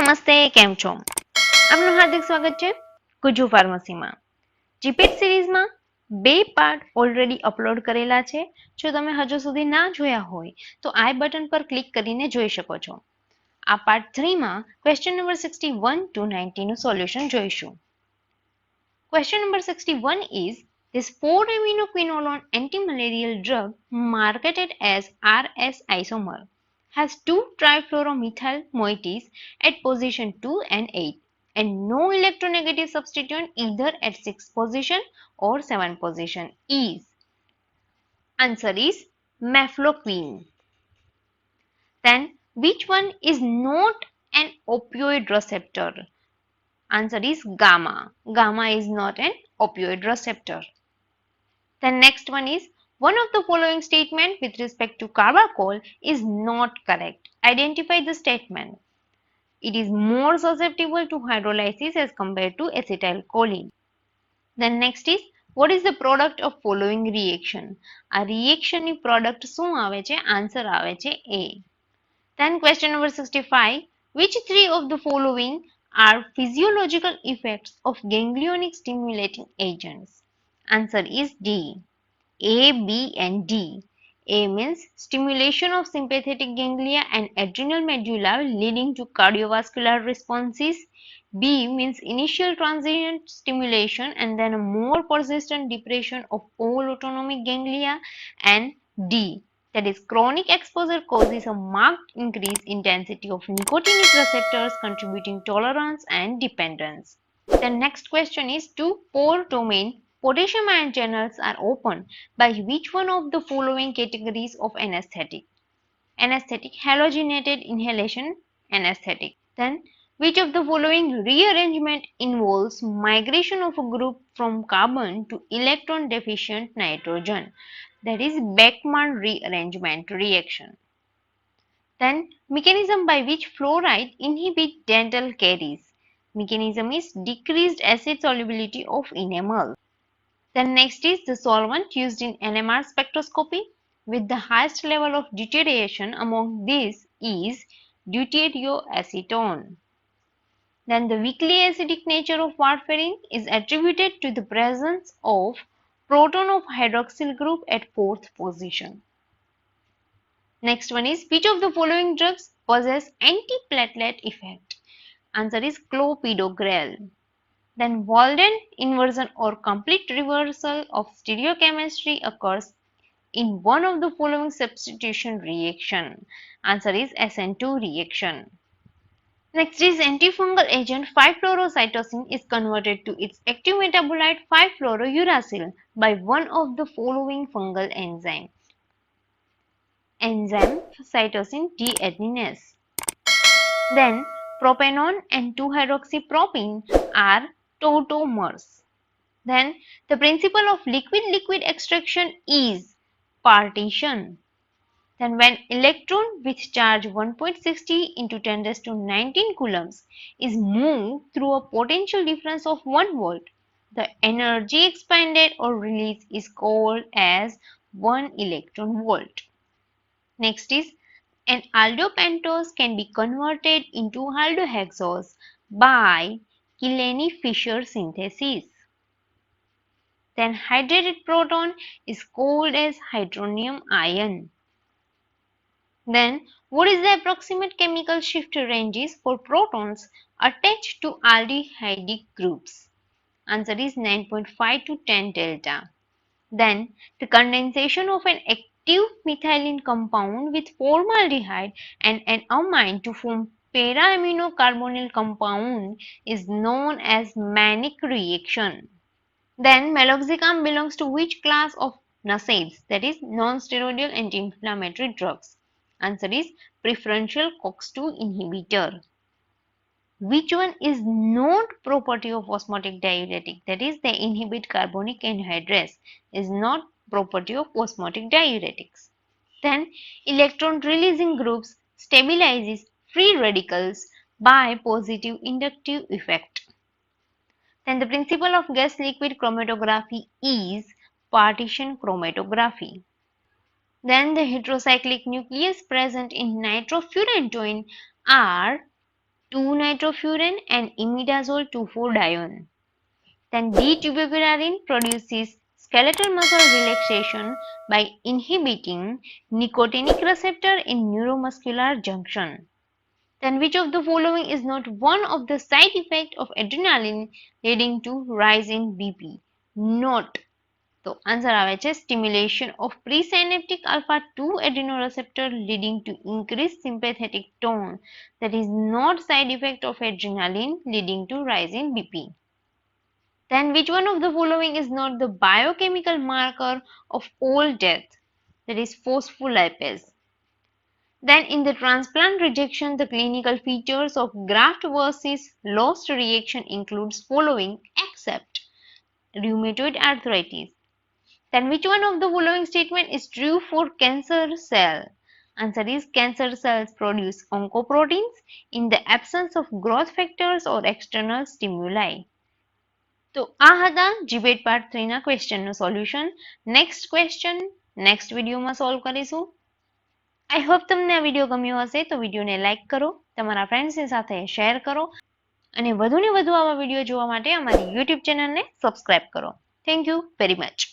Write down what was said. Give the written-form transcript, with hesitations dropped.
નમસ્તે, કેમ છો? આપનું હાર્દિક સ્વાગત છે ગુજ્જુ ફાર્મસીમાં. જીપેટ સિરીઝમાં 2 પાર્ટ ઓલરેડી અપલોડ કરેલા છે. જો તમે હજુ સુધી ના જોયા હોય તો આઈ બટન પર ક્લિક કરીને જોઈ શકો છો. આ પાર્ટ 3માં ક્વેશ્ચન નંબર 61 to 90 નું સોલ્યુશન જોઈશું. Question number 61 is, this 4-aminoquinolone antimalarial drug marketed as RS isomer has 2 trifluoromethyl moieties at position 2 and 8 and no electronegative substituent either at 6 position or 7 position is. Answer is mefloquine. Then which one is not an opioid receptor? Answer is gamma. Gamma is not an opioid receptor. The next one is, one of the following statement with respect to carbachol is not correct. Identify the statement. It is more susceptible to hydrolysis as compared to acetylcholine. Then next is, what is the product of following reaction? A reaction ni product શું આવે છે? Answer આવે છે A. Then question number 65, which 3 of the following are physiological effects of ganglionic stimulating agents? Answer is D. A, B and D. A means stimulation of sympathetic ganglia and adrenal medulla leading to cardiovascular responses. B means initial transient stimulation and then a more persistent depression of all autonomic ganglia. And D, that is chronic exposure causes a marked increased intensity of nicotinic receptors contributing tolerance and dependence. The next question is, 2 pore domain potassium ion channels are opened by which one of the following categories of anesthetic? Anesthetic, halogenated inhalation anesthetic. Then which of the following rearrangement involves migration of a group from carbon to electron deficient nitrogen? That is Beckmann rearrangement reaction. Then mechanism by which fluoride inhibit dental caries. Mechanism is decreased acid solubility of enamel. Then next is, the solvent used in NMR spectroscopy with the highest level of deuteration among these is deuterioacetone. Then the weakly acidic nature of warfarin is attributed to the presence of proton of hydroxyl group at 4th position. Next one is, which of the following drugs possess antiplatelet effect? Answer is clopidogrel. Then Walden inversion or complete reversal of stereochemistry occurs in one of the following substitution reaction. Answer is SN2 reaction. Next is, antifungal agent 5-fluorocytosine is converted to its active metabolite 5-fluorouracil by one of the following fungal enzyme. Enzyme cytosine deadenase. Then propanone and 2-hydroxypropene are tautomers. Then the principle of liquid-liquid extraction is partition. Then when electron with charge 1.60 into 10 raised to 19 coulombs is moved through a potential difference of 1 volt, the energy expended or released is called as 1 electron volt. Next is, an aldopentose can be converted into aldohexose by Killeney-Fischer synthesis. Then hydrated proton is called as hydronium ion. Then what is the approximate chemical shift ranges for protons attached to aldehydic groups? Answer is 9.5 to 10 delta. Then the condensation of an active methylene compound with formaldehyde and an amine to form para-aminocarbonyl compound is known as Mannich reaction. Then meloxicam belongs to which class of NSAIDs, that is non-steroidal anti-inflammatory drugs? Answer is preferential COX-2 inhibitor. Which one is not property of osmotic diuretic? That is, they inhibit carbonic anhydrase, is not property of osmotic diuretics. Then electron releasing groups stabilizes free radicals by positive inductive effect. Then the principle of gas liquid chromatography is partition chromatography. Then the heterocyclic nucleus present in nitrofurantoin are 2-nitrofuran and imidazole 2,4-dione. Then D-tubercularine produces skeletal muscle relaxation by inhibiting nicotinic receptor in neuromuscular junction. Then which of the following is not one of the side effects of adrenaline leading to rise in BP? Not. તો answer આવે છે stimulation of presynaptic alpha 2 adrenoreceptor leading to increased sympathetic tone, that is not side effect of adrenaline leading to rise in BP. Then which one of the following is not the biochemical marker of old death, that is phospholipase? Then in the transplant rejection, the clinical features of graft versus lost reaction includes following except rheumatoid arthritis. Then which one of the following statement is true for cancer cell? Answer is cancer cells produce oncoproteins in the absence of growth factors or external stimuli. તો આ હતા GPAT part 3 ના ક્વેશ્ચનનું solution. Next question next વિડીયોમાં solve કરીશું. I hope તમને આ video ગમ્યો હશે તો વિડીયોને લાઇક કરો, તમારા ફ્રેન્ડ્સની સાથે શેર કરો અને વધુને વધુ આવા વિડીયો જોવા માટે અમારી યુટ્યુબ ચેનલને સબસ્ક્રાઇબ કરો. Thank you very much.